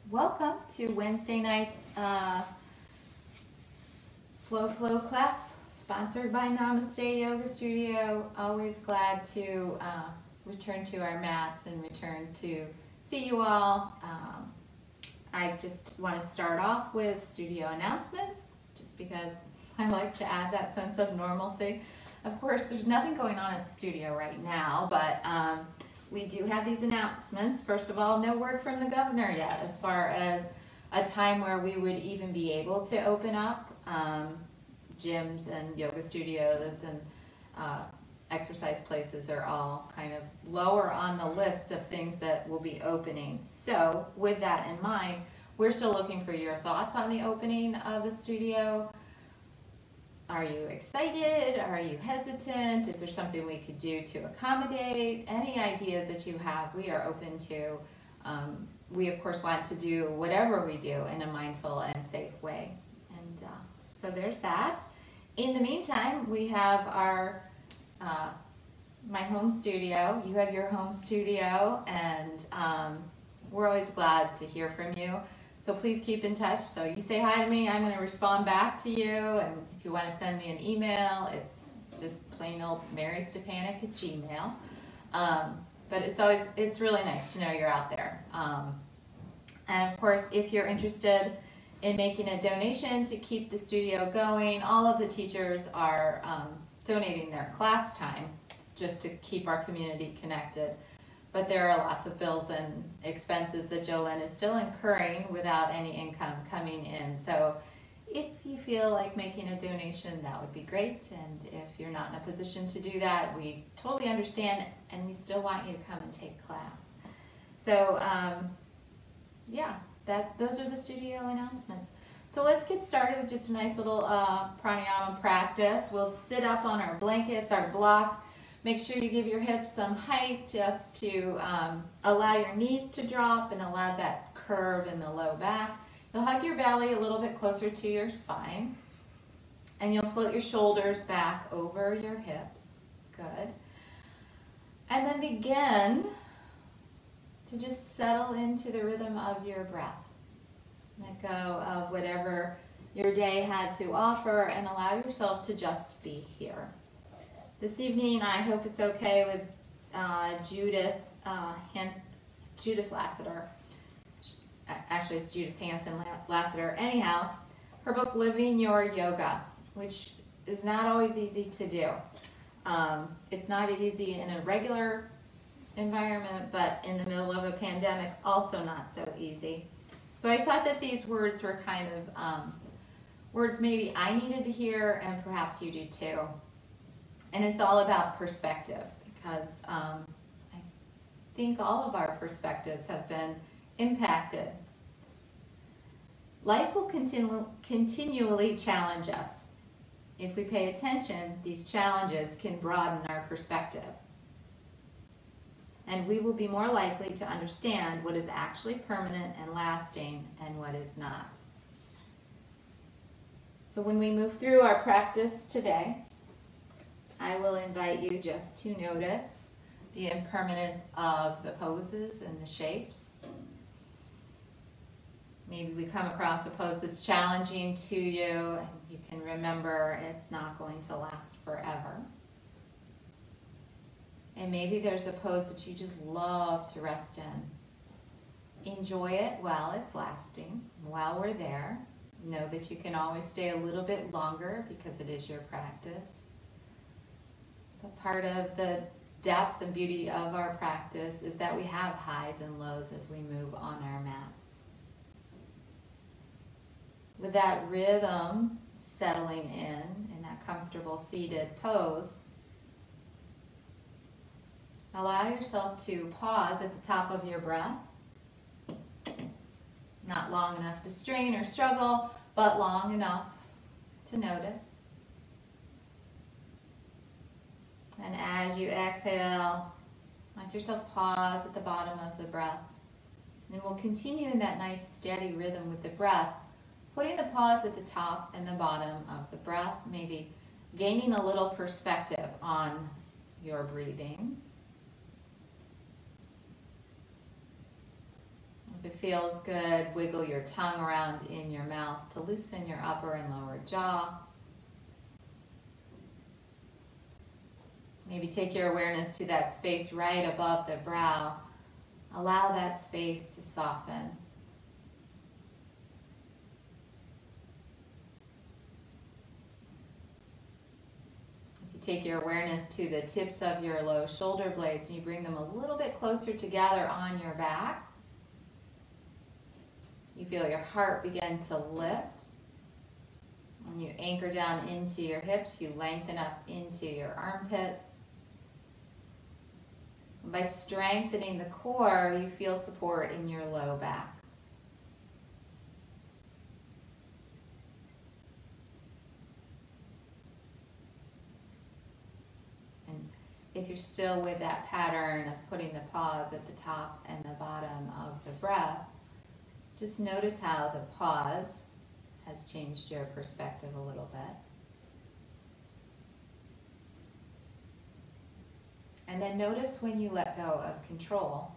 Welcome to Wednesday night's Slow Flow class, sponsored by Namaste Yoga Studio. Always glad to return to our mats and return to see you all. I just want to start off with studio announcements, just because I like to add that sense of normalcy. Of course, there's nothing going on at the studio right now, but we do have these announcements. First of all, no word from the governor yet as far as a time where we would even be able to open up. Gyms and yoga studios and exercise places are all kind of lower on the list of things that will be opening. So with that in mind, we're still looking for your thoughts on the opening of the studio. Are you excited? Are you hesitant? Is there something we could do to accommodate? Any ideas that you have, we are open to. We of course want to do whatever we do in a mindful and safe way. And so there's that. In the meantime, we have our my home studio. You have your home studio, and we're always glad to hear from you. So please keep in touch. So you say hi to me, I'm going to respond back to you. And if you want to send me an email, it's just plain old Stepanek@gmail. But it's really nice to know you're out there. And of course, if you're interested in making a donation to keep the studio going, all of the teachers are donating their class time just to keep our community connected. But there are lots of bills and expenses that Jolene is still incurring without any income coming in. So if you feel like making a donation, that would be great. And if you're not in a position to do that, we totally understand, and we still want you to come and take class. So yeah, those are the studio announcements. So let's get started with just a nice little pranayama practice. We'll sit up on our blankets, our blocks. Make sure you give your hips some height just to allow your knees to drop and allow that curve in the low back. You'll hug your belly a little bit closer to your spine, and you'll float your shoulders back over your hips. Good. And then begin to just settle into the rhythm of your breath. Let go of whatever your day had to offer and allow yourself to just be here. This evening, I hope it's okay with Judith Lassiter. Actually, it's Judith Hansen Lassiter. Anyhow, her book, Living Your Yoga, which is not always easy to do. It's not easy in a regular environment, but in the middle of a pandemic, also not so easy. So I thought that these words were kind of words maybe I needed to hear, and perhaps you do too. And it's all about perspective, because I think all of our perspectives have been impacted. Life will continually challenge us. If we pay attention, these challenges can broaden our perspective. And we will be more likely to understand what is actually permanent and lasting and what is not. So when we move through our practice today, I will invite you just to notice the impermanence of the poses and the shapes. Maybe we come across a pose that's challenging to you, and you can remember it's not going to last forever. And maybe there's a pose that you just love to rest in. Enjoy it while it's lasting, while we're there. Know that you can always stay a little bit longer because it is your practice. But part of the depth and beauty of our practice is that we have highs and lows as we move on our mats. With that rhythm settling in that comfortable seated pose, allow yourself to pause at the top of your breath. Not long enough to strain or struggle, but long enough to notice. And as you exhale, let yourself pause at the bottom of the breath. And we'll continue in that nice steady rhythm with the breath, putting the pause at the top and the bottom of the breath, maybe gaining a little perspective on your breathing. If it feels good, wiggle your tongue around in your mouth to loosen your upper and lower jaw. Maybe take your awareness to that space right above the brow. Allow that space to soften. If you take your awareness to the tips of your low shoulder blades and you bring them a little bit closer together on your back, you feel your heart begin to lift. When you anchor down into your hips, you lengthen up into your armpits. By strengthening the core, you feel support in your low back. And if you're still with that pattern of putting the pause at the top and the bottom of the breath, just notice how the pause has changed your perspective a little bit. And then notice when you let go of control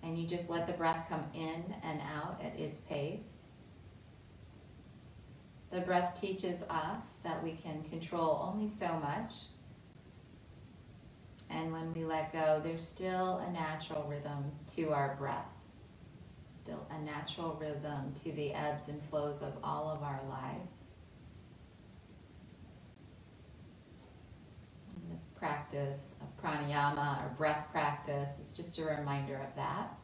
and you just let the breath come in and out at its pace. The breath teaches us that we can control only so much. And when we let go, there's still a natural rhythm to our breath. Still a natural rhythm to the ebbs and flows of all of our lives. This practice of pranayama or breath practice is just a reminder of that.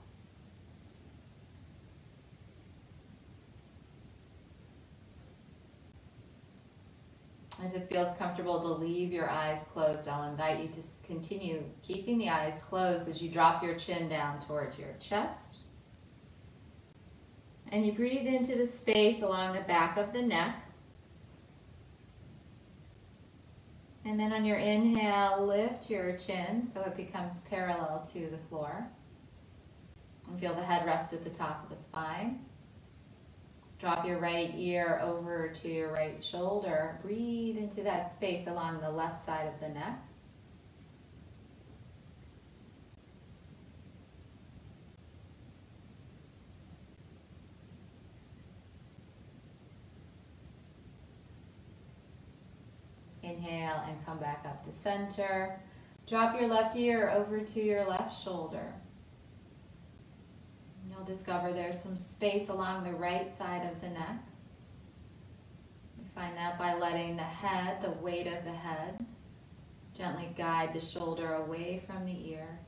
If it feels comfortable to leave your eyes closed, I'll invite you to continue keeping the eyes closed as you drop your chin down towards your chest. And you breathe into the space along the back of the neck. And then on your inhale, lift your chin so it becomes parallel to the floor. And feel the head rest at the top of the spine. Drop your right ear over to your right shoulder. Breathe into that space along the left side of the neck. Inhale and come back up to center. Drop your left ear over to your left shoulder. You'll discover there's some space along the right side of the neck. You find that by letting the head, the weight of the head, gently guide the shoulder away from the ear.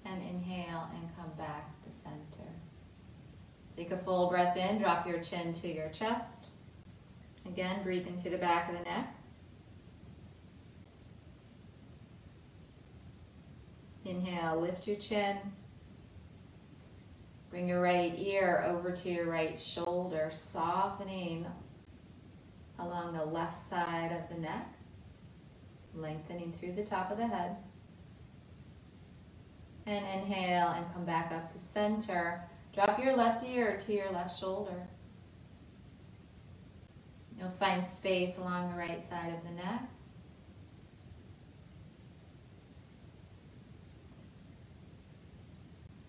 And inhale and come back to center. Take a full breath in, drop your chin to your chest. Again, breathe into the back of the neck. Inhale, lift your chin. Bring your right ear over to your right shoulder, softening along the left side of the neck, lengthening through the top of the head. And inhale and come back up to center. Drop your left ear to your left shoulder. You'll find space along the right side of the neck.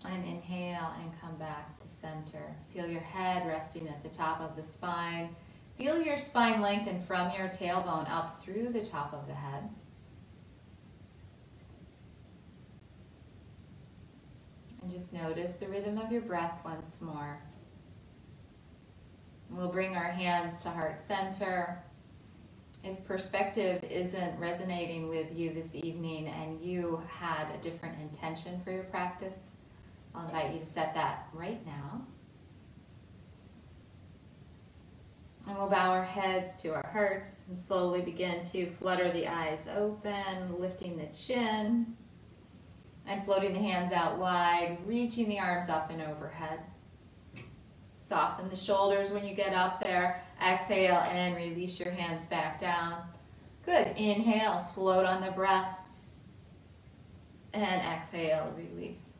And inhale and come back to center. Feel your head resting at the top of the spine. Feel your spine lengthen from your tailbone up through the top of the head. And just notice the rhythm of your breath once more. We'll bring our hands to heart center. If perspective isn't resonating with you this evening and you had a different intention for your practice, I'll invite you to set that right now. And we'll bow our heads to our hearts and slowly begin to flutter the eyes open, lifting the chin and floating the hands out wide, reaching the arms up and overhead. Soften the shoulders when you get up there. Exhale and release your hands back down. Good. Inhale, float on the breath. And exhale, release.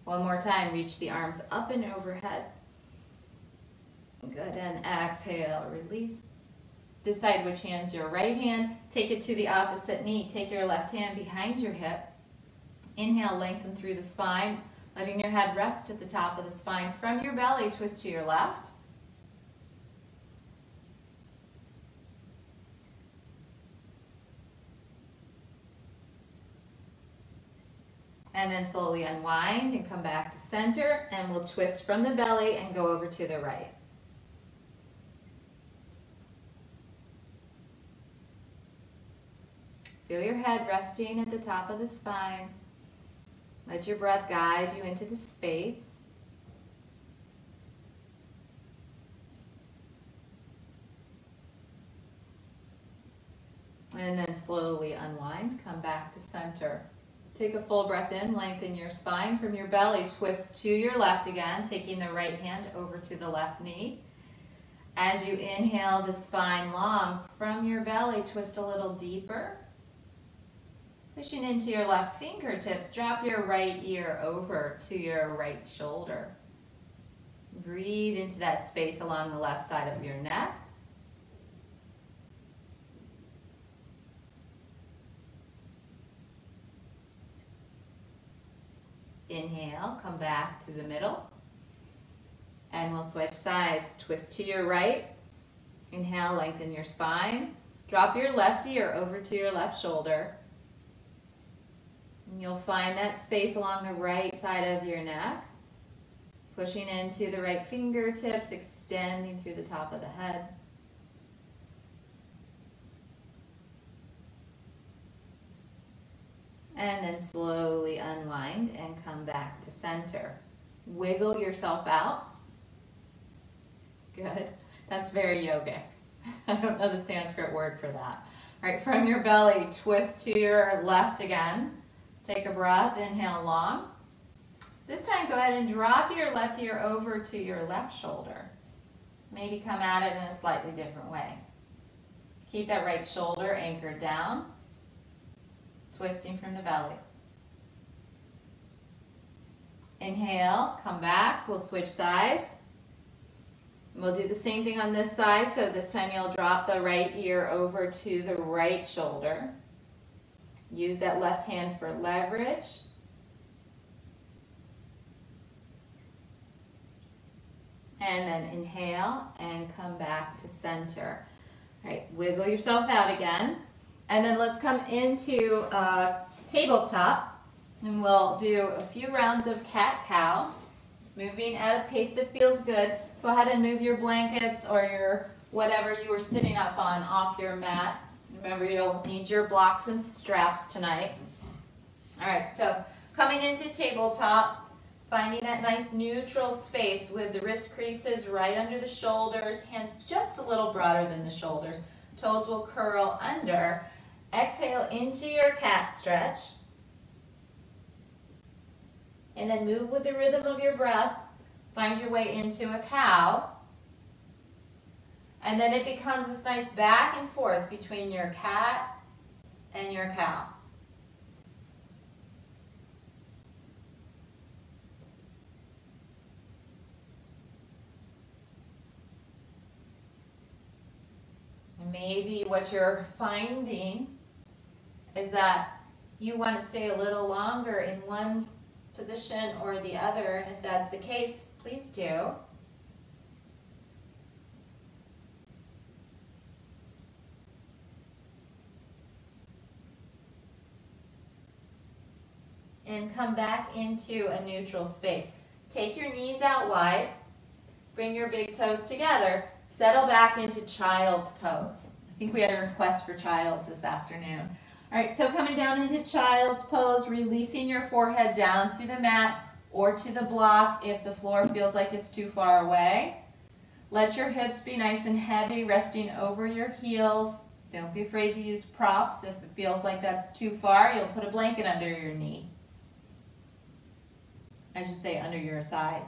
One more time, reach the arms up and overhead. Good, and exhale, release. Decide which hand's your right hand. Take it to the opposite knee. Take your left hand behind your hip. Inhale, lengthen through the spine, letting your head rest at the top of the spine. From your belly, twist to your left. And then slowly unwind and come back to center, and we'll twist from the belly and go over to the right. Feel your head resting at the top of the spine. Let your breath guide you into the space. And then slowly unwind, come back to center. Take a full breath in, lengthen your spine. From your belly, twist to your left again, taking the right hand over to the left knee. As you inhale the spine long, from your belly, twist a little deeper. Pushing into your left fingertips, drop your right ear over to your right shoulder. Breathe into that space along the left side of your neck. Inhale, come back to the middle. And we'll switch sides. Twist to your right. Inhale, lengthen your spine. Drop your left ear over to your left shoulder. And you'll find that space along the right side of your neck. Pushing into the right fingertips, extending through the top of the head. And then slowly unwind and come back to center. Wiggle yourself out. Good. That's very yogic. I don't know the Sanskrit word for that. All right, from your belly, twist to your left again. Take a breath, inhale long. This time, go ahead and drop your left ear over to your left shoulder. Maybe come at it in a slightly different way. Keep that right shoulder anchored down, twisting from the belly. Inhale, come back, we'll switch sides. We'll do the same thing on this side, so this time you'll drop the right ear over to the right shoulder. Use that left hand for leverage. And then inhale and come back to center. All right, wiggle yourself out again. And then let's come into tabletop, and we'll do a few rounds of cat-cow. Just moving at a pace that feels good. Go ahead and move your blankets or your whatever you were sitting up on off your mat. Remember, you'll need your blocks and straps tonight. All right, so coming into tabletop, finding that nice neutral space with the wrist creases right under the shoulders, hands just a little broader than the shoulders. Toes will curl under. Exhale into your cat stretch. And then move with the rhythm of your breath. Find your way into a cow. And then it becomes this nice back and forth between your cat and your cow. Maybe what you're finding is that you want to stay a little longer in one position or the other. If that's the case, please do. And come back into a neutral space. Take your knees out wide. Bring your big toes together. Settle back into child's pose. I think we had a request for child's this afternoon. All right, so coming down into child's pose, releasing your forehead down to the mat or to the block if the floor feels like it's too far away. Let your hips be nice and heavy, resting over your heels. Don't be afraid to use props. If it feels like that's too far, you'll put a blanket under your knee. I should say under your thighs.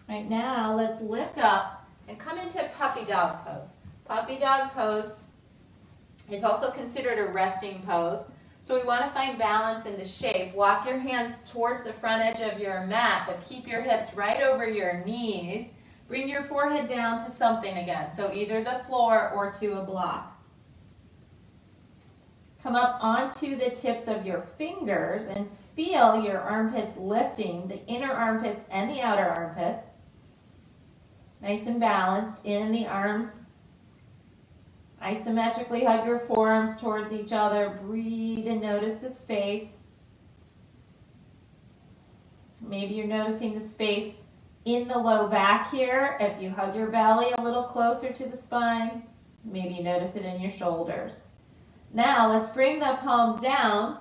Right now, let's lift up and come into puppy dog pose. Puppy dog pose is also considered a resting pose. So we want to find balance in the shape. Walk your hands towards the front edge of your mat, but keep your hips right over your knees. Bring your forehead down to something again, so either the floor or to a block. Come up onto the tips of your fingers and feel your armpits lifting, the inner armpits and the outer armpits. Nice and balanced in the arms. Isometrically hug your forearms towards each other. Breathe and notice the space. Maybe you're noticing the space in the low back here. If you hug your belly a little closer to the spine, maybe you notice it in your shoulders. Now let's bring the palms down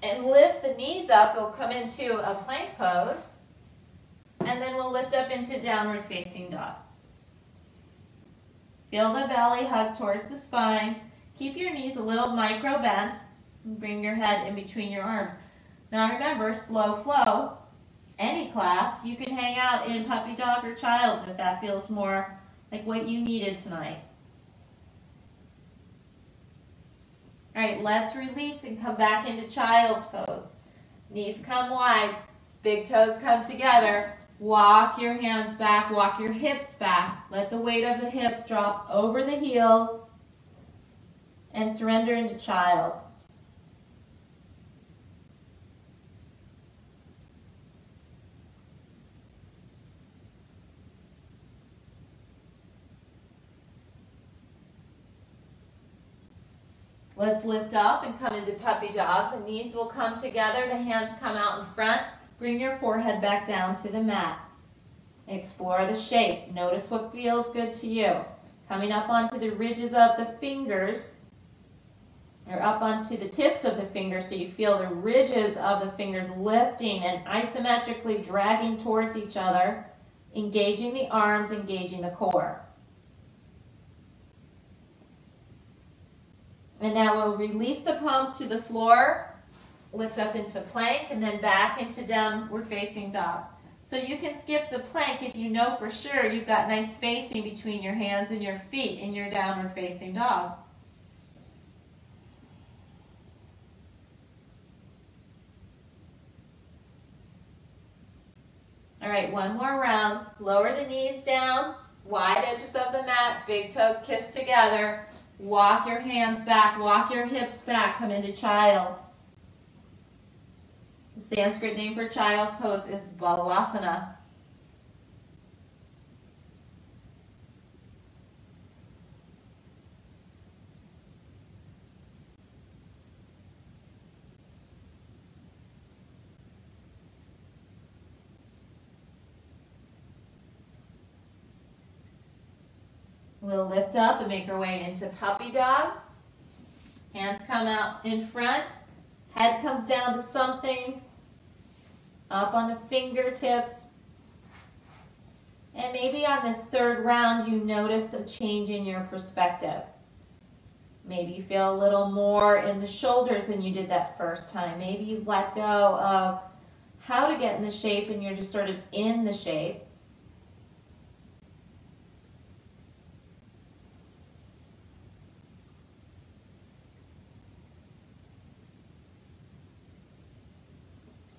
and lift the knees up. We'll come into a plank pose, and then we'll lift up into downward facing dog. Feel the belly hug towards the spine. Keep your knees a little micro bent and bring your head in between your arms. Now remember, slow flow. Any class, you can hang out in puppy dog or child's if that feels more like what you needed tonight. All right, let's release and come back into child's pose. Knees come wide, big toes come together. Walk your hands back, walk your hips back. Let the weight of the hips drop over the heels and surrender into child's. Let's lift up and come into puppy dog. The knees will come together, the hands come out in front. Bring your forehead back down to the mat. Explore the shape. Notice what feels good to you. Coming up onto the ridges of the fingers, or up onto the tips of the fingers so you feel the ridges of the fingers lifting and isometrically dragging towards each other, engaging the arms, engaging the core. And now we'll release the palms to the floor, lift up into plank, and then back into downward facing dog. So you can skip the plank if you know for sure you've got nice spacing between your hands and your feet in your downward facing dog. All right, one more round. Lower the knees down, wide edges of the mat, big toes kiss together. Walk your hands back, walk your hips back, come into child's. The Sanskrit name for child's pose is Balasana. We'll lift up and make our way into puppy dog. Hands come out in front. Head comes down to something. Up on the fingertips. And maybe on this third round you notice a change in your perspective. Maybe you feel a little more in the shoulders than you did that first time. Maybe you let go of how to get in the shape and you're just sort of in the shape.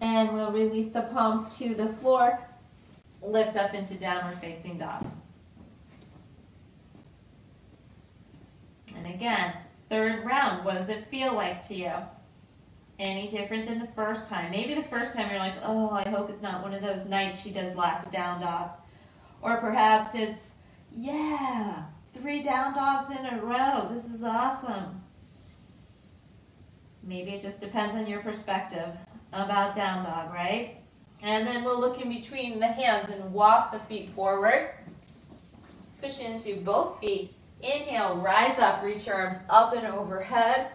And we'll release the palms to the floor, lift up into downward facing dog. And again, third round, what does it feel like to you? Any different than the first time? Maybe the first time you're like, oh, I hope it's not one of those nights she does lots of down dogs. Or perhaps it's, yeah, 3 down dogs in a row. This is awesome. Maybe it just depends on your perspective about down dog, right? And then we'll look in between the hands and walk the feet forward. Push into both feet. Inhale, rise up, reach your arms up and overhead.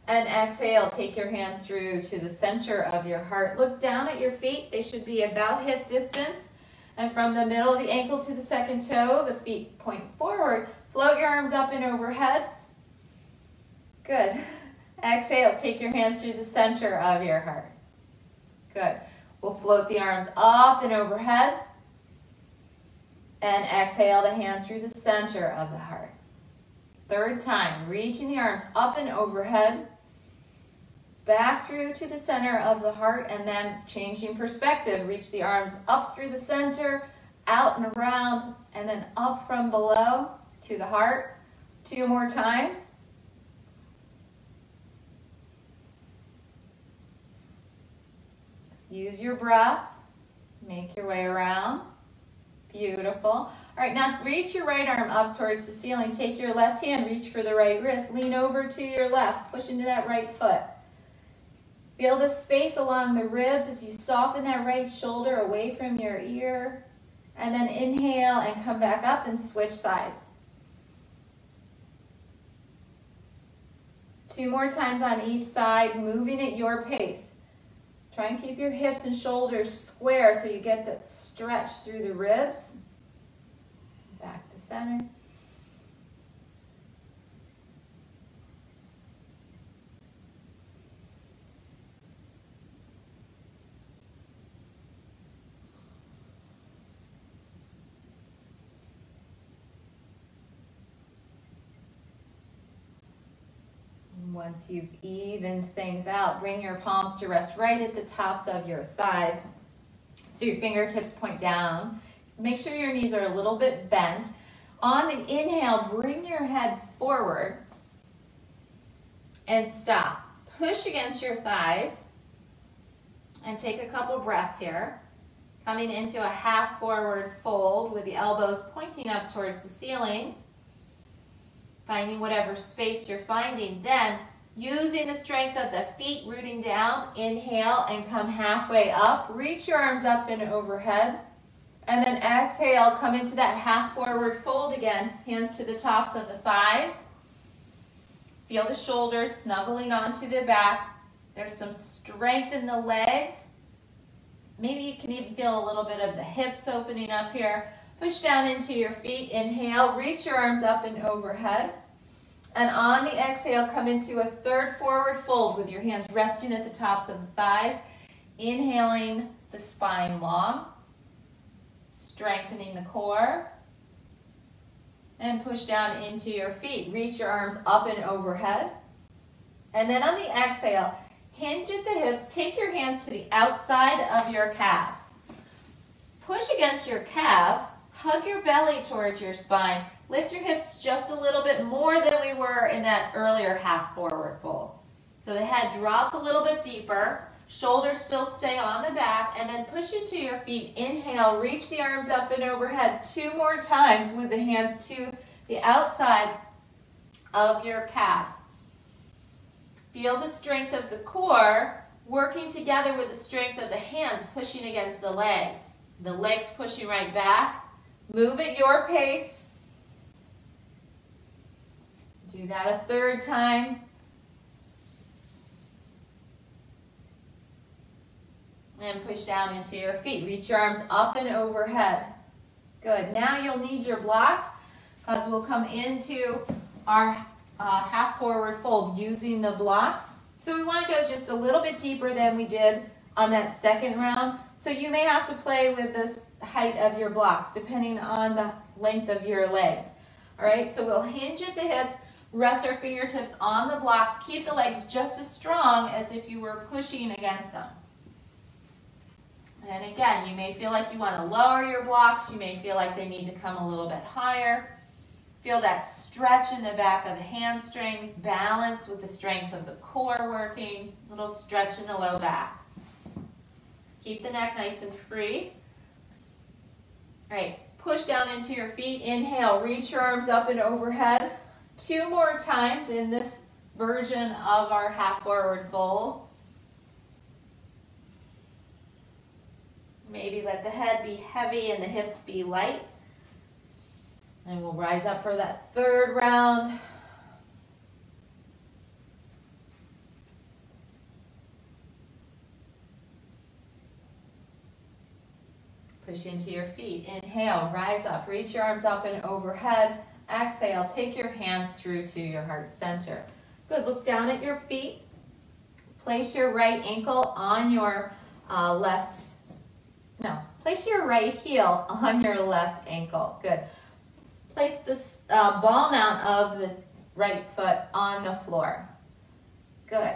And exhale, take your hands through to the center of your heart. Look down at your feet. They should be about hip distance. And from the middle of the ankle to the second toe, the feet point forward. Float your arms up and overhead. Good. Exhale, take your hands through the center of your heart. Good. We'll float the arms up and overhead. And exhale the hands through the center of the heart. Third time, reaching the arms up and overhead, back through to the center of the heart, and then changing perspective. Reach the arms up through the center, out and around, and then up from below to the heart. 2 more times. Just use your breath. Make your way around. Beautiful. All right, now reach your right arm up towards the ceiling. Take your left hand, reach for the right wrist. Lean over to your left. Push into that right foot. Feel the space along the ribs as you soften that right shoulder away from your ear. And then inhale and come back up and switch sides. 2 more times on each side, moving at your pace. Try and keep your hips and shoulders square so you get that stretch through the ribs. Back to center. Once you've evened things out, bring your palms to rest right at the tops of your thighs. So your fingertips point down. Make sure your knees are a little bit bent. On the inhale, bring your head forward and stop. Push against your thighs and take a couple breaths here. Coming into a half forward fold with the elbows pointing up towards the ceiling. Finding whatever space you're finding. Then, using the strength of the feet rooting down, inhale and come halfway up. Reach your arms up and overhead. And then exhale, come into that half forward fold again. Hands to the tops of the thighs. Feel the shoulders snuggling onto the back. There's some strength in the legs. Maybe you can even feel a little bit of the hips opening up here. Push down into your feet. Inhale, reach your arms up and overhead. And on the exhale, come into a third forward fold with your hands resting at the tops of the thighs. Inhaling the spine long. Strengthening the core. And push down into your feet. Reach your arms up and overhead. And then on the exhale, hinge at the hips. Take your hands to the outside of your calves. Push against your calves. Hug your belly towards your spine. Lift your hips just a little bit more than we were in that earlier half forward fold. So the head drops a little bit deeper. Shoulders still stay on the back. And then push into your feet. Inhale, reach the arms up and overhead 2 more times with the hands to the outside of your calves. Feel the strength of the core working together with the strength of the hands pushing against the legs. The legs pushing right back. Move at your pace. Do that a third time. And push down into your feet. Reach your arms up and overhead. Good. Now you'll need your blocks because we'll come into our half forward fold using the blocks. So we want to go just a little bit deeper than we did on that second round. So you may have to play with this height of your blocks depending on the length of your legs. All right, so we'll hinge at the hips, rest our fingertips on the blocks, keep the legs just as strong as if you were pushing against them. And again, you may feel like you want to lower your blocks, you may feel like they need to come a little bit higher. Feel that stretch in the back of the hamstrings, balance with the strength of the core working, little stretch in the low back. Keep the neck nice and free. All right, push down into your feet. Inhale, reach your arms up and overhead. 2 more times in this version of our half forward fold. Maybe let the head be heavy and the hips be light. And we'll rise up for that third round. Push into your feet. Inhale, rise up. Reach your arms up and overhead. Exhale, take your hands through to your heart center. Good, look down at your feet. Place your right ankle on your Place your right heel on your left ankle. Good. Place the ball mount of the right foot on the floor. Good.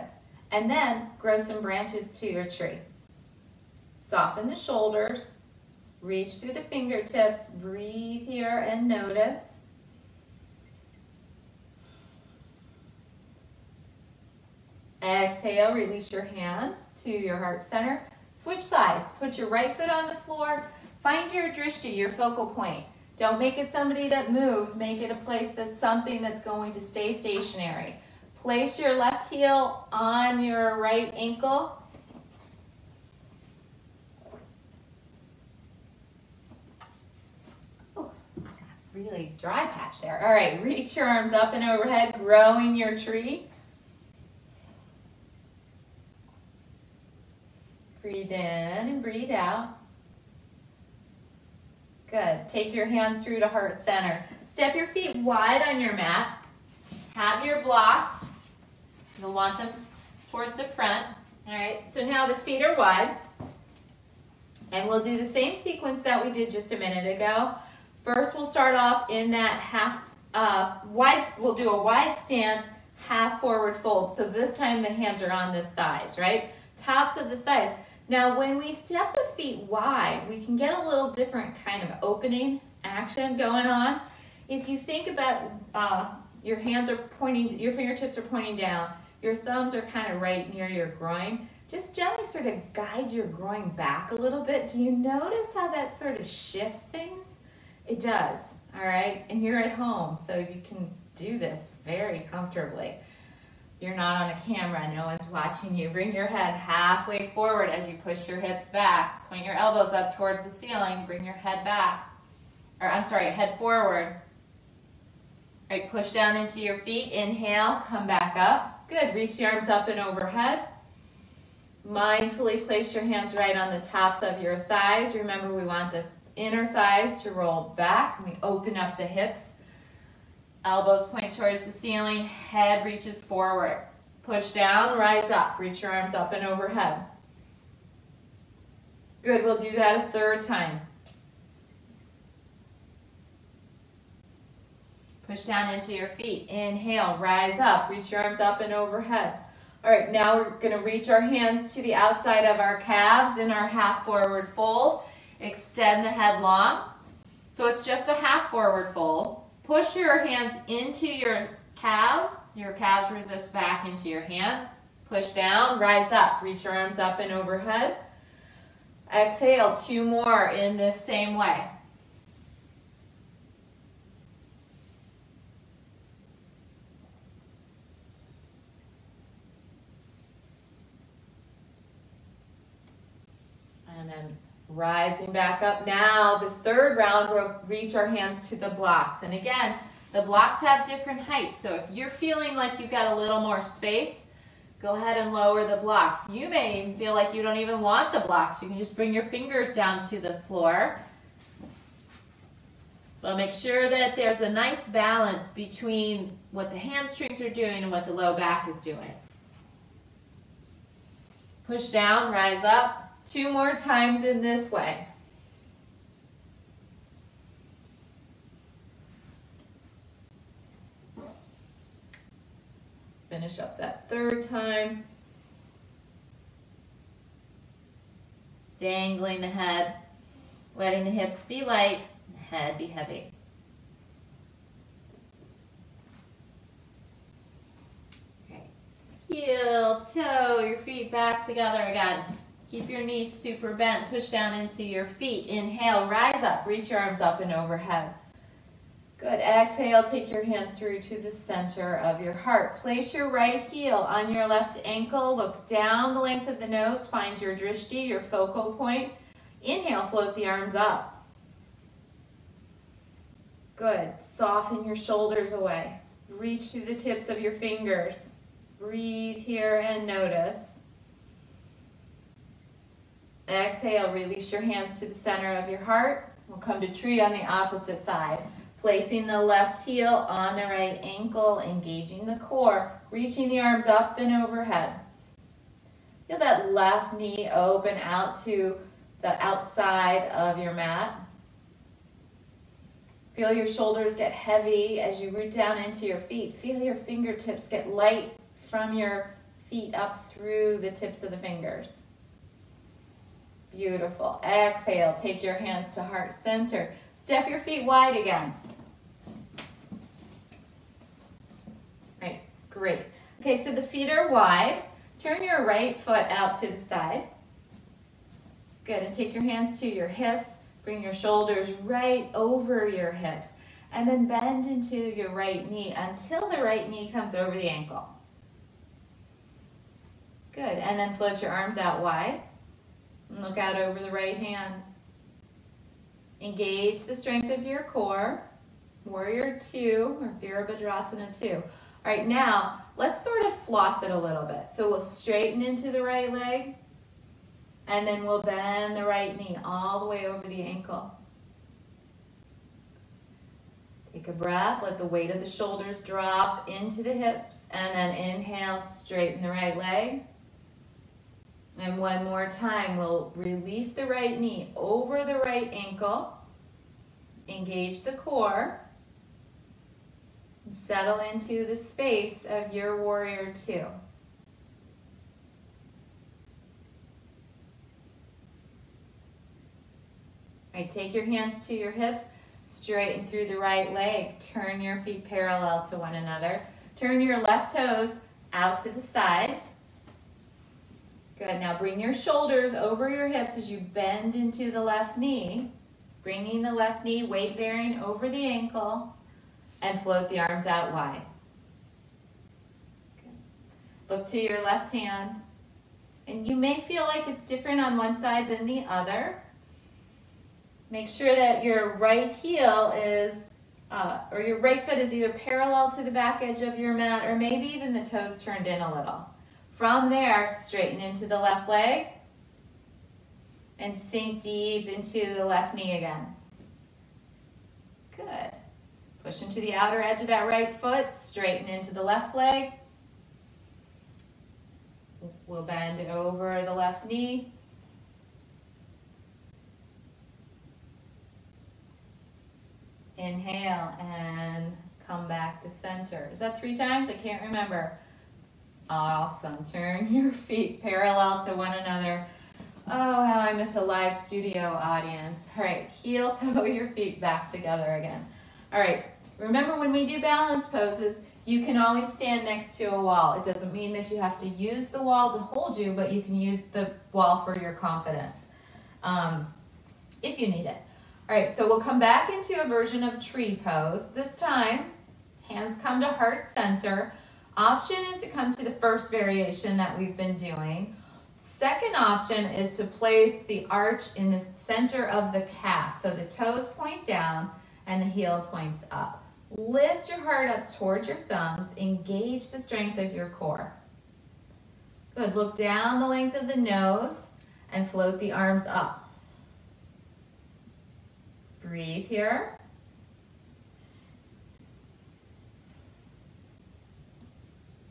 And then grow some branches to your tree. Soften the shoulders. Reach through the fingertips. Breathe here and notice. Exhale, release your hands to your heart center. Switch sides. Put your right foot on the floor. Find your drishti, your focal point. Don't make it somebody that moves. Make it a place that's something that's going to stay stationary. Place your left heel on your right ankle. Oh, really dry patch there. All right, reach your arms up and overhead, growing your tree. Breathe in and breathe out. Good. Take your hands through to heart center. Step your feet wide on your mat. Have your blocks. You'll want them towards the front. All right, so now the feet are wide. And we'll do the same sequence that we did just a minute ago. First, we'll start off in that half wide. We'll do a wide stance, half forward fold. So this time the hands are on the thighs, right? Tops of the thighs. Now, when we step the feet wide, we can get a little different kind of opening action going on. If you think about your hands are pointing, your fingertips are pointing down, your thumbs are kind of right near your groin, just gently sort of guide your groin back a little bit. Do you notice how that sort of shifts things? It does, all right? And you're at home, so you can do this very comfortably. You're not on a camera, no one's watching you. Bring your head halfway forward as you push your hips back. Point your elbows up towards the ceiling, bring your head back. Or I'm sorry, head forward. All right, push down into your feet, inhale, come back up. Good, reach the arms up and overhead. Mindfully place your hands right on the tops of your thighs. Remember, we want the inner thighs to roll back. We open up the hips. Elbows point towards the ceiling, head reaches forward. Push down, rise up, reach your arms up and overhead. Good, we'll do that a third time. Push down into your feet. Inhale, rise up, reach your arms up and overhead. All right, now we're gonna reach our hands to the outside of our calves in our half forward fold. Extend the head long. So it's just a half forward fold. Push your hands into your calves. Your calves resist back into your hands. Push down, rise up, reach your arms up and overhead. Exhale, 2 more in this same way. And then rising back up. Now, this third round, we'll reach our hands to the blocks. And again, the blocks have different heights. So if you're feeling like you've got a little more space, go ahead and lower the blocks. You may even feel like you don't even want the blocks. You can just bring your fingers down to the floor. But make sure that there's a nice balance between what the hamstrings are doing and what the low back is doing. Push down, rise up. 2 more times in this way. Finish up that third time. Dangling the head, letting the hips be light, the head be heavy. Okay. Heel, toe, your feet back together again. Keep your knees super bent. Push down into your feet. Inhale, rise up. Reach your arms up and overhead. Good. Exhale, take your hands through to the center of your heart. Place your right heel on your left ankle. Look down the length of the nose. Find your drishti, your focal point. Inhale, float the arms up. Good. Soften your shoulders away. Reach through the tips of your fingers. Breathe here and notice. Exhale, release your hands to the center of your heart. We'll come to tree on the opposite side. Placing the left heel on the right ankle, engaging the core, reaching the arms up and overhead. Feel that left knee open out to the outside of your mat. Feel your shoulders get heavy as you root down into your feet. Feel your fingertips get light from your feet up through the tips of the fingers. Beautiful. Exhale, take your hands to heart center. Step your feet wide again. Right, great. Okay, so the feet are wide. Turn your right foot out to the side. Good, and take your hands to your hips. Bring your shoulders right over your hips. And then bend into your right knee until the right knee comes over the ankle. Good, and then float your arms out wide. And look out over the right hand. Engage the strength of your core. Warrior 2 or Virabhadrasana 2. All right, now let's sort of floss it a little bit. So we'll straighten into the right leg. And then we'll bend the right knee all the way over the ankle. Take a breath, let the weight of the shoulders drop into the hips, and then inhale, straighten the right leg. And one more time, we'll release the right knee over the right ankle, engage the core, and settle into the space of your Warrior 2. Right, take your hands to your hips, straighten through the right leg, turn your feet parallel to one another. Turn your left toes out to the side. Good, now bring your shoulders over your hips as you bend into the left knee, bringing the left knee weight bearing over the ankle, and float the arms out wide. Good. Look to your left hand, and you may feel like it's different on one side than the other. Make sure that your right heel is, or your right foot is either parallel to the back edge of your mat or maybe even the toes turned in a little. From there, straighten into the left leg and sink deep into the left knee again. Good. Push into the outer edge of that right foot, straighten into the left leg. We'll bend over the left knee. Inhale and come back to center. Is that 3 times? I can't remember. Awesome. Turn your feet parallel to one another. Oh, how I miss a live studio audience. All right, heel toe your feet back together again. All right, remember when we do balance poses, you can always stand next to a wall. It doesn't mean that you have to use the wall to hold you, but you can use the wall for your confidence if you need it. All right, so we'll come back into a version of tree pose. This time, hands come to heart center. Option is to come to the first variation that we've been doing. Second option is to place the arch in the center of the calf. So the toes point down and the heel points up. Lift your heart up towards your thumbs. Engage the strength of your core. Good, look down the length of the nose and float the arms up. Breathe here.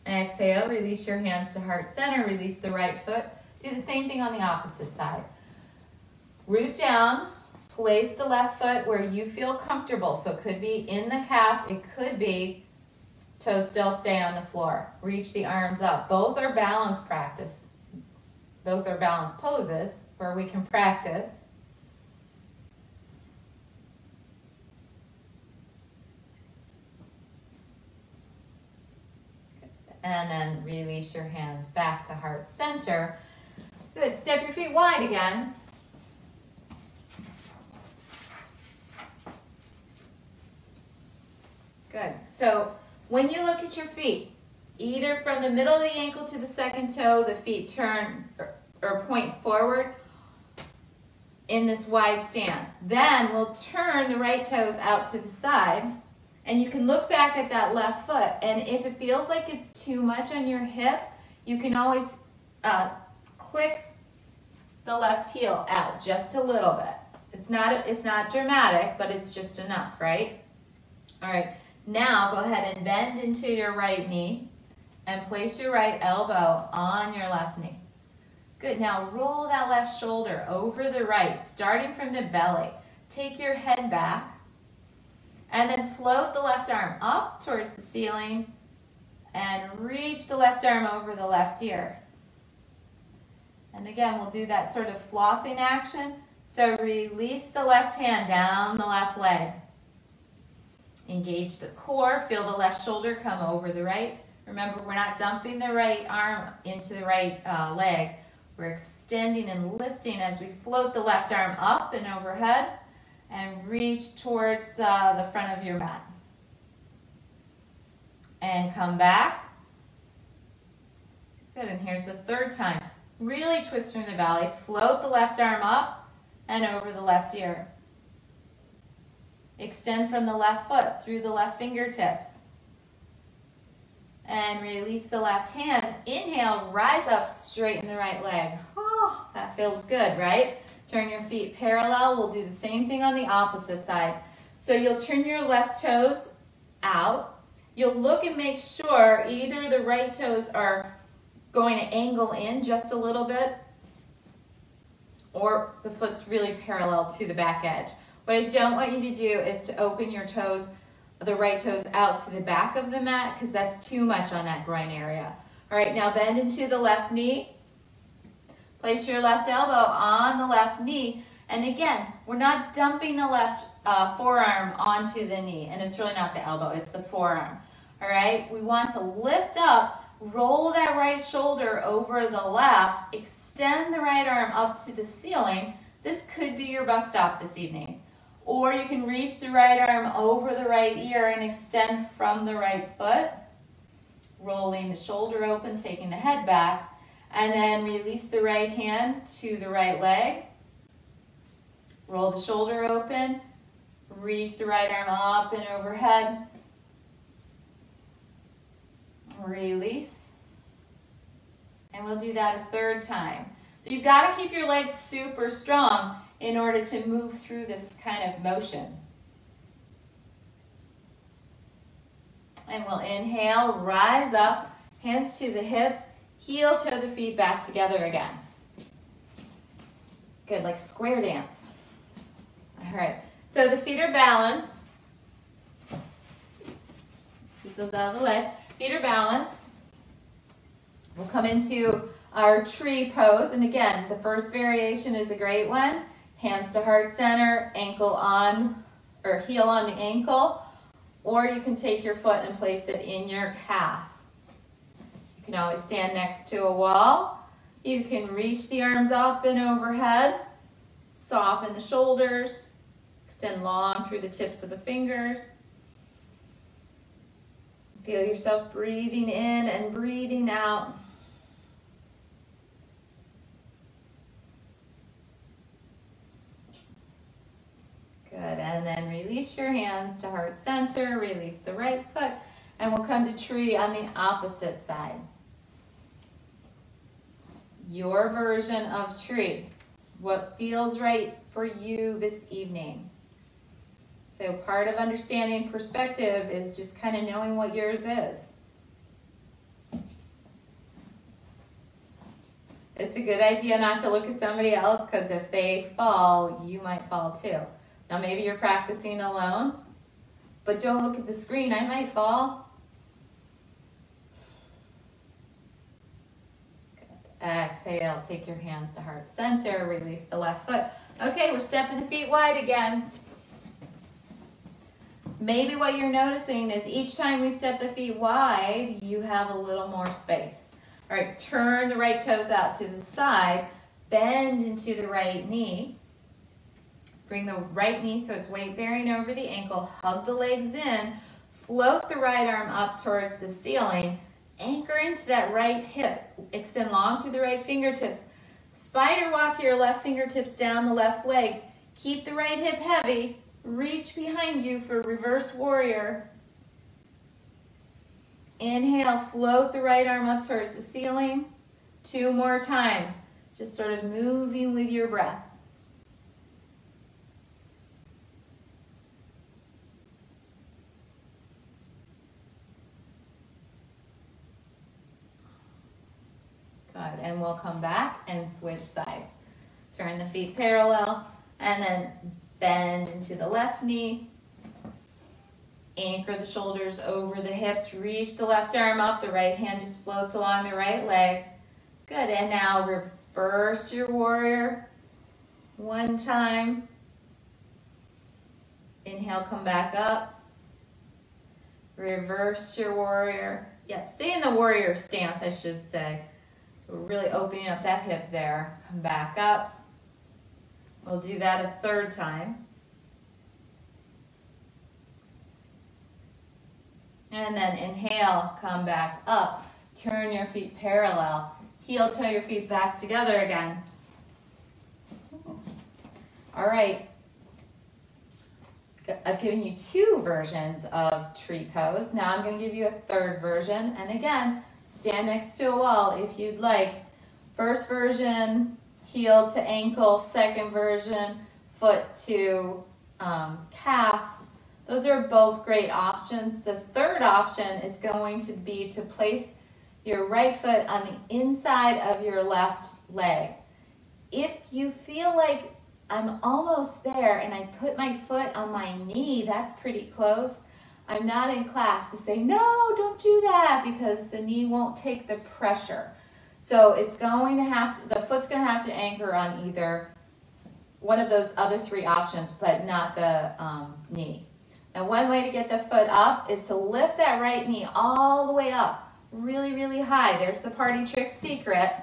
Exhale, release your hands to heart center, release the right foot. Do the same thing on the opposite side. Root down, place the left foot where you feel comfortable. So it could be in the calf, it could be toes still stay on the floor. Reach the arms up. Both are balance practice. Both are balance poses where we can practice. And then release your hands back to heart center. Good, step your feet wide again. Good, so when you look at your feet, either from the middle of the ankle to the second toe, the feet turn or point forward in this wide stance. Then we'll turn the right toes out to the side. And you can look back at that left foot, and if it feels like it's too much on your hip, you can always click the left heel out just a little bit. It's not dramatic, but it's just enough, right? All right, now go ahead and bend into your right knee and place your right elbow on your left knee. Good, now roll that left shoulder over the right, starting from the belly. Take your head back, and then float the left arm up towards the ceiling, and reach the left arm over the left ear. And again, we'll do that sort of flossing action. So release the left hand down the left leg. Engage the core, feel the left shoulder come over the right. Remember, we're not dumping the right arm into the right leg. We're extending and lifting as we float the left arm up and overhead and reach towards the front of your mat. And come back. Good, and here's the third time. Really twist from the belly, float the left arm up and over the left ear. Extend from the left foot through the left fingertips. And release the left hand. Inhale, rise up, straighten the right leg. Oh, that feels good, right? Turn your feet parallel. We'll do the same thing on the opposite side. So you'll turn your left toes out. You'll look and make sure either the right toes are going to angle in just a little bit, or the foot's really parallel to the back edge. What I don't want you to do is to open your toes, the right toes out to the back of the mat, because that's too much on that groin area. All right, now bend into the left knee. Place your left elbow on the left knee. And again, we're not dumping the left forearm onto the knee, and it's really not the elbow, it's the forearm. All right, we want to lift up. Roll that right shoulder over the left. Extend the right arm up to the ceiling. This could be your bus stop this evening. Or you can reach the right arm over the right ear and extend from the right foot. Rolling the shoulder open, taking the head back. And then release the right hand to the right leg. Roll the shoulder open. Reach the right arm up and overhead. Release. And we'll do that a third time. So you've got to keep your legs super strong in order to move through this kind of motion. And we'll inhale, rise up, hands to the hips, heel toe the feet back together again. Good, like square dance. All right, so the feet are balanced. Keep those out of the way. Feet are balanced. We'll come into our tree pose. And again, the first variation is a great one. Hands to heart center, ankle on, or heel on the ankle. Or you can take your foot and place it in your calf. You can always stand next to a wall. You can reach the arms up and overhead. Soften the shoulders. Extend long through the tips of the fingers. Feel yourself breathing in and breathing out. Good, and then release your hands to heart center, release the right foot, and we'll come to tree on the opposite side. Your version of tree, what feels right for you this evening. So part of understanding perspective is just kind of knowing what yours is. It's a good idea not to look at somebody else, because if they fall, you might fall too. Now maybe you're practicing alone, but don't look at the screen, I might fall. Good. Exhale, take your hands to heart center, release the left foot. Okay, we're stepping the feet wide again. Maybe what you're noticing is each time we step the feet wide, you have a little more space. All right, turn the right toes out to the side, bend into the right knee. Bring the right knee so it's weight bearing over the ankle, hug the legs in, float the right arm up towards the ceiling, anchor into that right hip, extend long through the right fingertips, spider walk your left fingertips down the left leg, keep the right hip heavy, reach behind you for reverse warrior. Inhale, float the right arm up towards the ceiling. 2 more times, just sort of moving with your breath. Good, and we'll come back and switch sides. Turn the feet parallel and then bend into the left knee. Anchor the shoulders over the hips. Reach the left arm up. The right hand just floats along the right leg. Good. And now reverse your warrior. One time. Inhale, come back up. Reverse your warrior. Yep, stay in the warrior stance, I should say. So we're really opening up that hip there. Come back up. We'll do that a third time. And then inhale, come back up. Turn your feet parallel. Heel toe your feet back together again. All right. I've given you two versions of tree pose. Now I'm going to give you a third version. And again, stand next to a wall if you'd like. First version, heel to ankle. Second version, foot to calf. Those are both great options. The third option is going to be to place your right foot on the inside of your left leg. If you feel like I'm almost there and I put my foot on my knee, that's pretty close, I'm not in class to say, no, don't do that, because the knee won't take the pressure. So it's going to have to, the foot's going to have to anchor on either one of those other three options, but not the knee. Now, one way to get the foot up is to lift that right knee all the way up, really, really high. There's the party trick secret.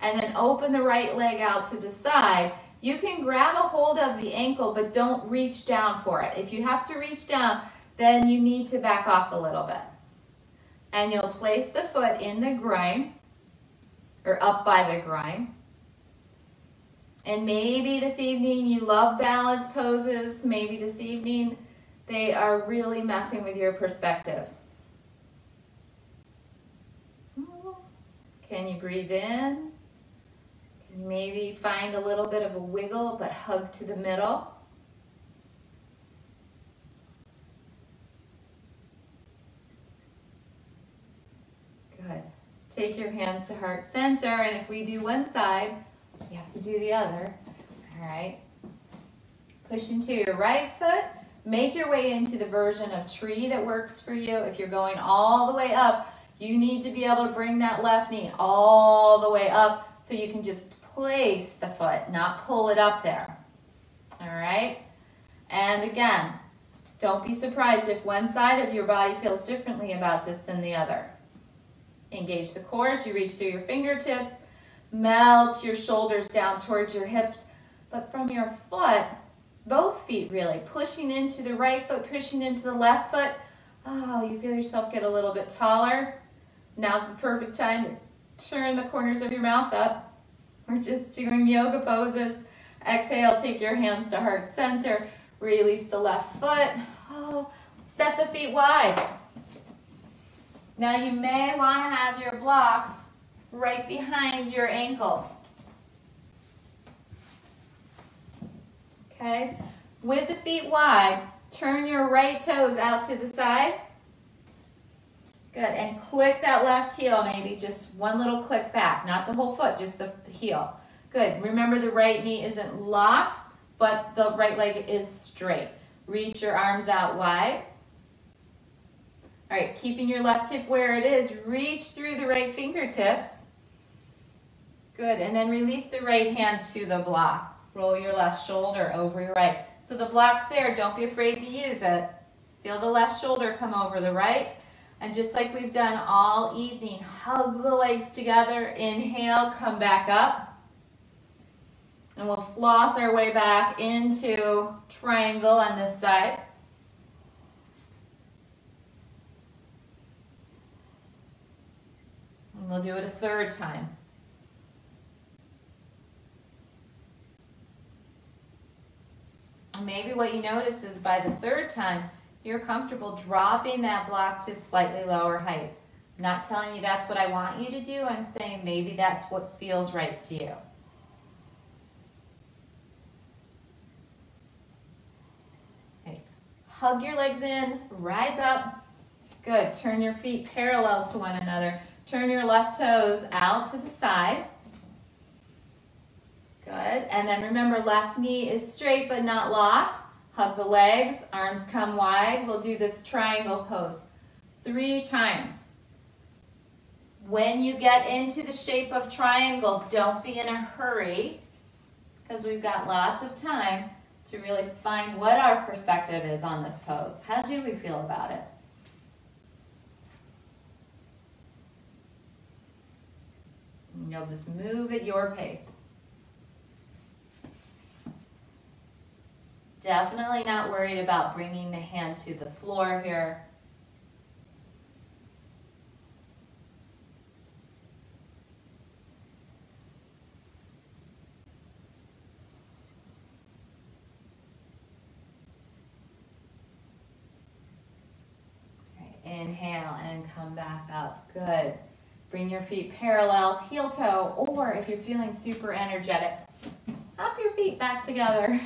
And then open the right leg out to the side. You can grab a hold of the ankle, but don't reach down for it. If you have to reach down, then you need to back off a little bit. And you'll place the foot in the groin, or up by the groin. And maybe this evening you love balance poses. Maybe this evening they are really messing with your perspective. Can you breathe in? Can you maybe find a little bit of a wiggle, but hug to the middle? Good. Take your hands to heart center, and if we do one side, you have to do the other. All right. Push into your right foot. Make your way into the version of tree that works for you. If you're going all the way up, you need to be able to bring that left knee all the way up so you can just place the foot, not pull it up there. All right? And again, don't be surprised if one side of your body feels differently about this than the other. Engage the core as you reach through your fingertips. Melt your shoulders down towards your hips. But from your foot, both feet really, pushing into the right foot, pushing into the left foot. Oh, you feel yourself get a little bit taller. Now's the perfect time to turn the corners of your mouth up. We're just doing yoga poses. Exhale, take your hands to heart center. Release the left foot. Oh, step the feet wide. Now you may want to have your blocks right behind your ankles. Okay? With the feet wide, turn your right toes out to the side. Good, and click that left heel, maybe just one little click back, not the whole foot, just the heel. Good, remember the right knee isn't locked, but the right leg is straight. Reach your arms out wide. All right, keeping your left hip where it is, reach through the right fingertips. Good, and then release the right hand to the block. Roll your left shoulder over your right. So the block's there, don't be afraid to use it. Feel the left shoulder come over the right. And just like we've done all evening, hug the legs together. Inhale, come back up. And we'll floss our way back into triangle on this side. And we'll do it a third time. And maybe what you notice is by the third time, you're comfortable dropping that block to slightly lower height. I'm not telling you that's what I want you to do. I'm saying maybe that's what feels right to you. Okay. Hug your legs in, rise up. Good. Turn your feet parallel to one another. Turn your left toes out to the side. Good. And then remember, left knee is straight but not locked. Hug the legs, arms come wide. We'll do this triangle pose 3 times. When you get into the shape of triangle, don't be in a hurry, because we've got lots of time to really find what our perspective is on this pose. How do we feel about it? And you'll just move at your pace. Definitely not worried about bringing the hand to the floor here. Inhale and come back up. Good. Bring your feet parallel, heel toe, or if you're feeling super energetic, hop your feet back together.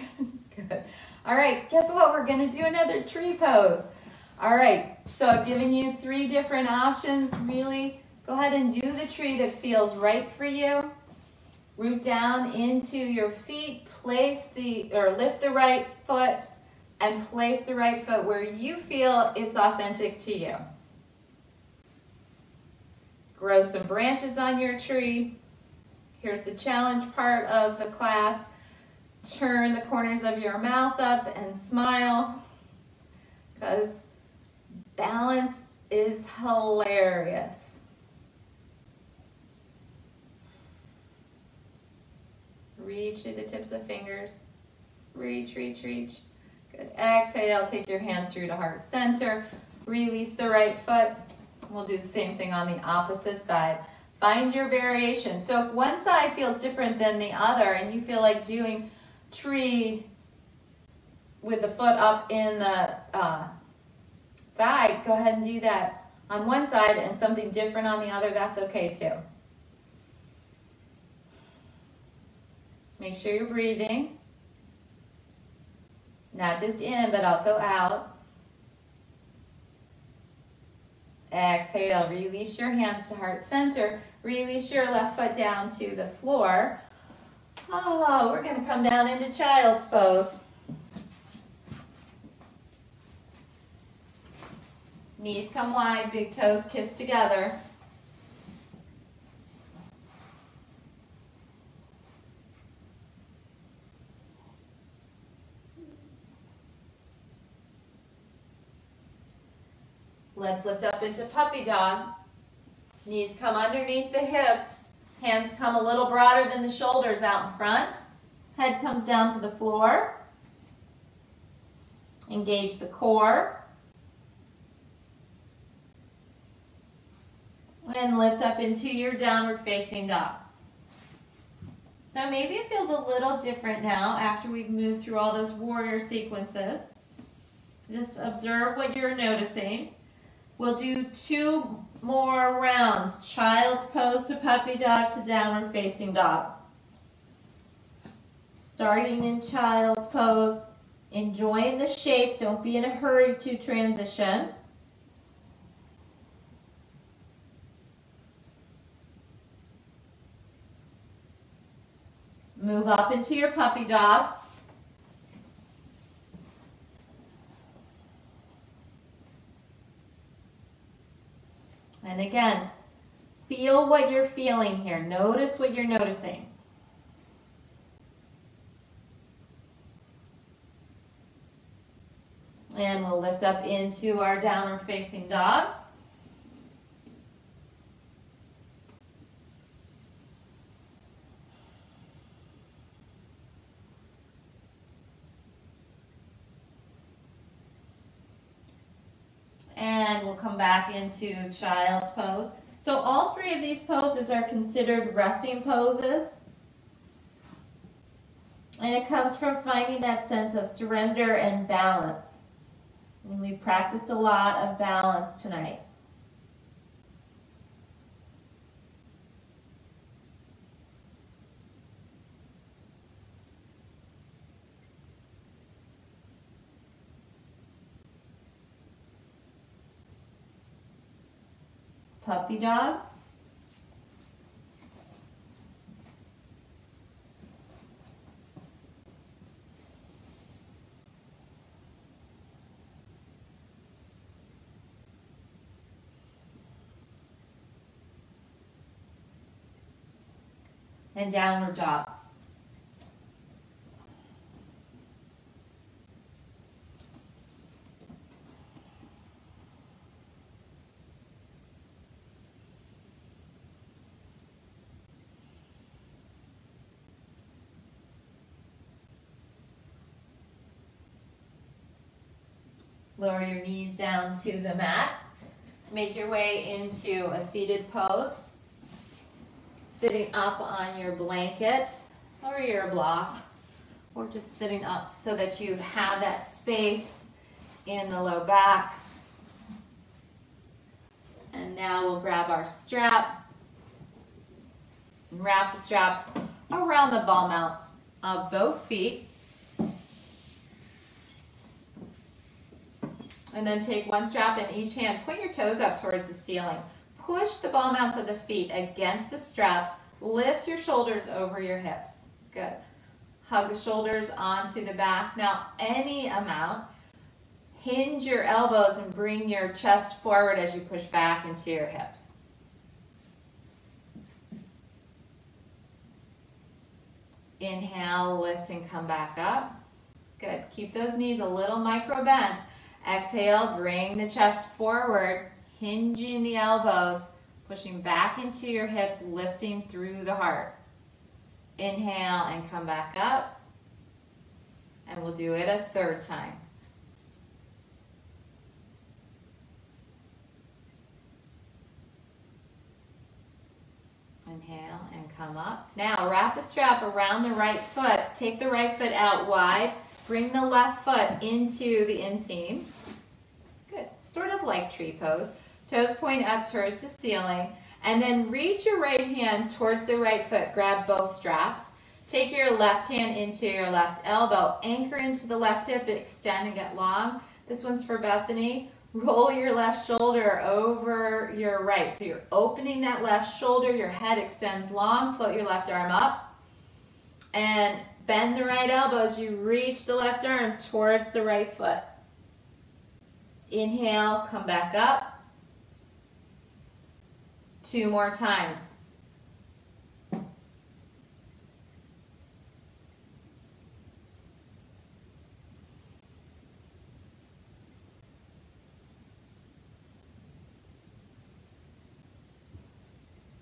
Good. All right, guess what? We're going to do another tree pose. All right, so I've given you 3 different options. Really go ahead and do the tree that feels right for you. Root down into your feet, lift the right foot, and place the right foot where you feel it's authentic to you. Grow some branches on your tree. Here's the challenge part of the class. Turn the corners of your mouth up and smile, because balance is hilarious. Reach through the tips of fingers. Reach, reach, reach. Good. Exhale, take your hands through to heart center. Release the right foot. We'll do the same thing on the opposite side. Find your variation. So if one side feels different than the other and you feel like doing tree with the foot up in the thigh, go ahead and do that on one side, and something different on the other, that's okay too. Make sure you're breathing. Not just in, but also out. Exhale, release your hands to heart center. Release your left foot down to the floor. Oh, we're going to come down into child's pose. Knees come wide, big toes kiss together. Let's lift up into puppy dog. Knees come underneath the hips. Hands come a little broader than the shoulders out in front. Head comes down to the floor. Engage the core. And lift up into your downward facing dog. So maybe it feels a little different now after we've moved through all those warrior sequences. Just observe what you're noticing. We'll do 2 more rounds. Child's pose to puppy dog to downward facing dog. Starting in child's pose, enjoying the shape. Don't be in a hurry to transition. Move up into your puppy dog. And again, feel what you're feeling here. Notice what you're noticing. And we'll lift up into our downward facing dog. And we'll come back into child's pose. So all 3 of these poses are considered resting poses. And it comes from finding that sense of surrender and balance. And we practiced a lot of balance tonight. Puppy dog. and downward dog. Lower your knees down to the mat. Make your way into a seated pose. Sitting up on your blanket or your block, or just sitting up so that you have that space in the low back. And now we'll grab our strap and wrap the strap around the ball mount of both feet. And then take one strap in each hand. Point your toes up towards the ceiling. Push the ball mounts of the feet against the strap. Lift your shoulders over your hips. Good. Hug the shoulders onto the back. Now, any amount. Hinge your elbows and bring your chest forward as you push back into your hips. Inhale, lift and come back up. Good. Keep those knees a little micro bent. Exhale, bring the chest forward, hinging the elbows, pushing back into your hips, lifting through the heart. Inhale and come back up. And we'll do it a third time. Inhale and come up. Now wrap the strap around the right foot. Take the right foot out wide. Bring the left foot into the inseam. Good. Sort of like tree pose. Toes point up towards the ceiling. And then reach your right hand towards the right foot. Grab both straps. Take your left hand into your left elbow. Anchor into the left hip. Extend and get long. This one's for Bethany. Roll your left shoulder over your right. So you're opening that left shoulder. Your head extends long. Float your left arm up. And bend the right elbow as you reach the left arm towards the right foot. Inhale, come back up. 2 more times.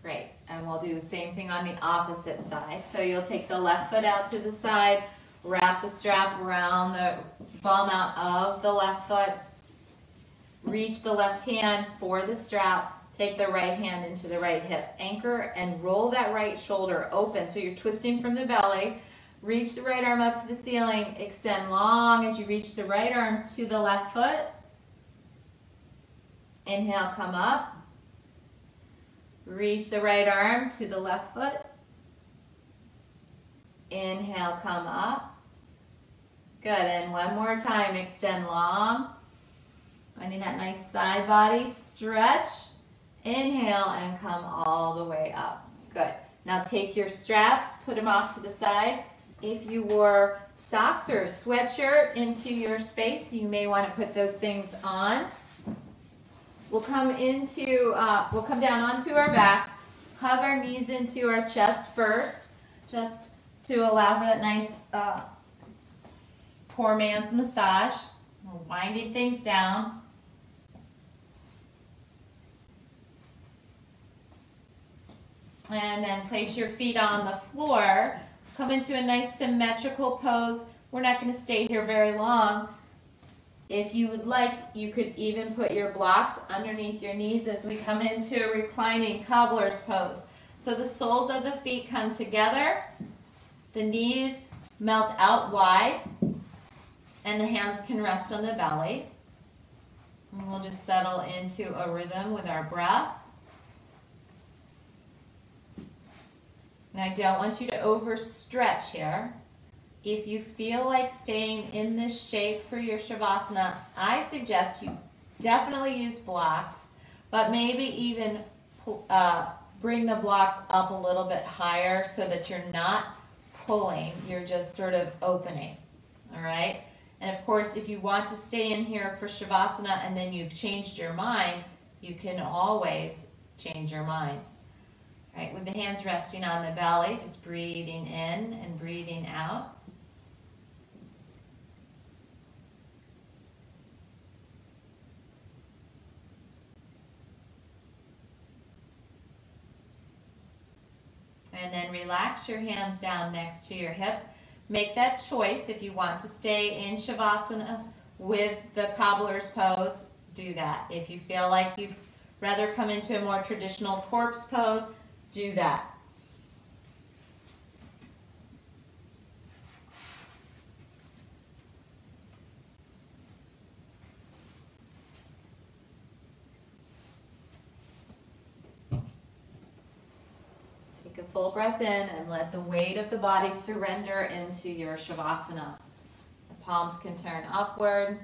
Great. And we'll do the same thing on the opposite side. So you'll take the left foot out to the side, wrap the strap around the ball mount of the left foot, reach the left hand for the strap, take the right hand into the right hip, anchor and roll that right shoulder open. So you're twisting from the belly, reach the right arm up to the ceiling, extend long as you reach the right arm to the left foot. Inhale, come up. Reach the right arm to the left foot. Inhale, come up. Good, and one more time, extend long. Finding that nice side body stretch. Inhale and come all the way up. Good. Now take your straps, put them off to the side. If you wore socks or a sweatshirt into your space, you may want to put those things on. We'll come down onto our backs, hug our knees into our chest first, just to allow for that nice poor man's massage. We're winding things down. And then place your feet on the floor. Come into a nice symmetrical pose. We're not going to stay here very long. If you would like, you could even put your blocks underneath your knees as we come into a reclining cobbler's pose. So the soles of the feet come together, the knees melt out wide, and the hands can rest on the belly. And we'll just settle into a rhythm with our breath. And I don't want you to overstretch here. If you feel like staying in this shape for your Shavasana, I suggest you definitely use blocks, but maybe even bring the blocks up a little bit higher so that you're not pulling, you're just sort of opening, all right? And of course, if you want to stay in here for Shavasana and then you've changed your mind, you can always change your mind. All right, with the hands resting on the belly, just breathing in and breathing out. And then relax your hands down next to your hips. Make that choice. If you want to stay in Shavasana with the cobbler's pose, do that. If you feel like you'd rather come into a more traditional corpse pose, do that. Take a full breath in and let the weight of the body surrender into your Shavasana. The palms can turn upward.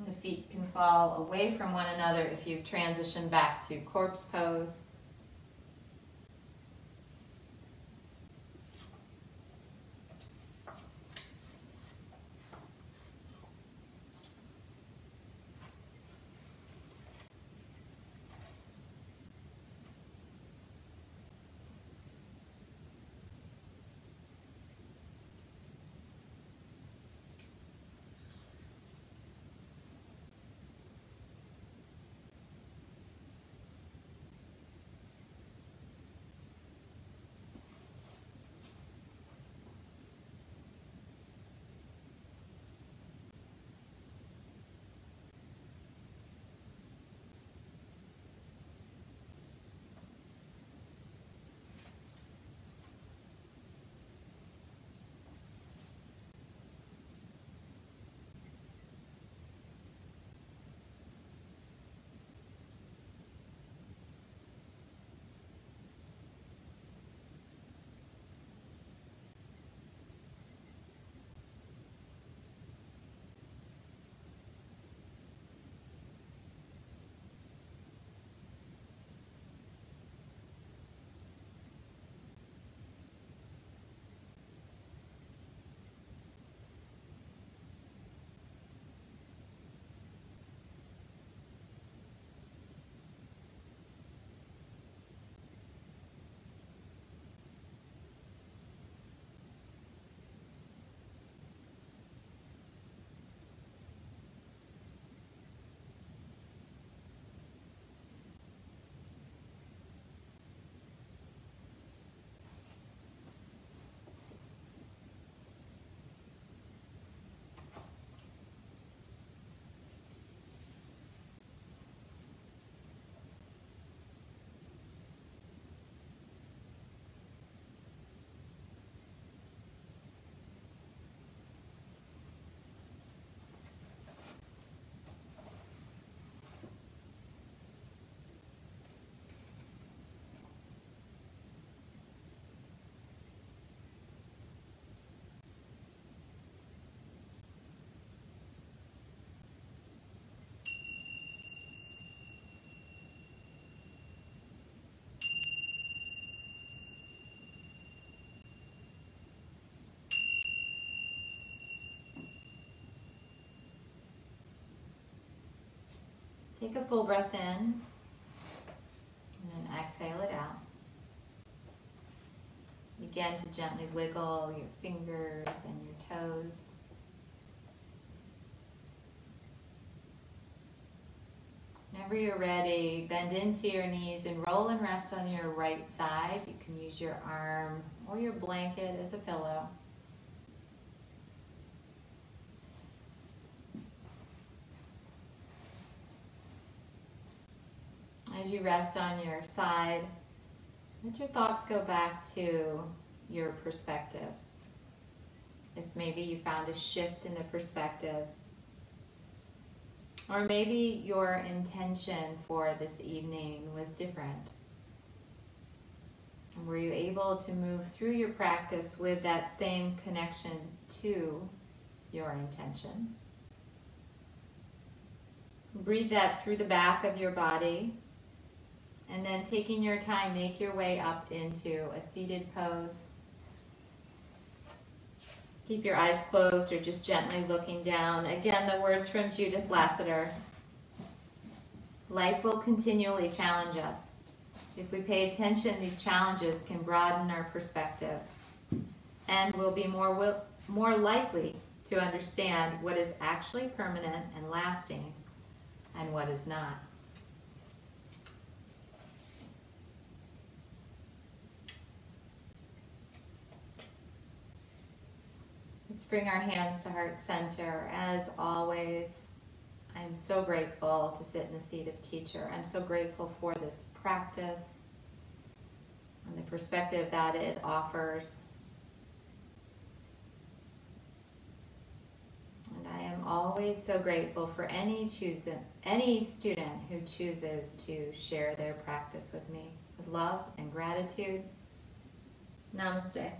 The feet can fall away from one another if you transition back to corpse pose. Take a full breath in and then exhale it out. Begin to gently wiggle your fingers and your toes. Whenever you're ready, bend into your knees and roll and rest on your right side. You can use your arm or your blanket as a pillow. As you rest on your side, let your thoughts go back to your perspective. If maybe you found a shift in the perspective, or maybe your intention for this evening was different. And were you able to move through your practice with that same connection to your intention? Breathe that through the back of your body. And then taking your time, make your way up into a seated pose. Keep your eyes closed or just gently looking down. Again, the words from Judith Lassiter. Life will continually challenge us. If we pay attention, these challenges can broaden our perspective, and we'll be more likely to understand what is actually permanent and lasting and what is not. Let's bring our hands to heart center. As always, I am so grateful to sit in the seat of teacher. I'm so grateful for this practice and the perspective that it offers. And I am always so grateful for any student who chooses to share their practice with me. With love and gratitude, namaste.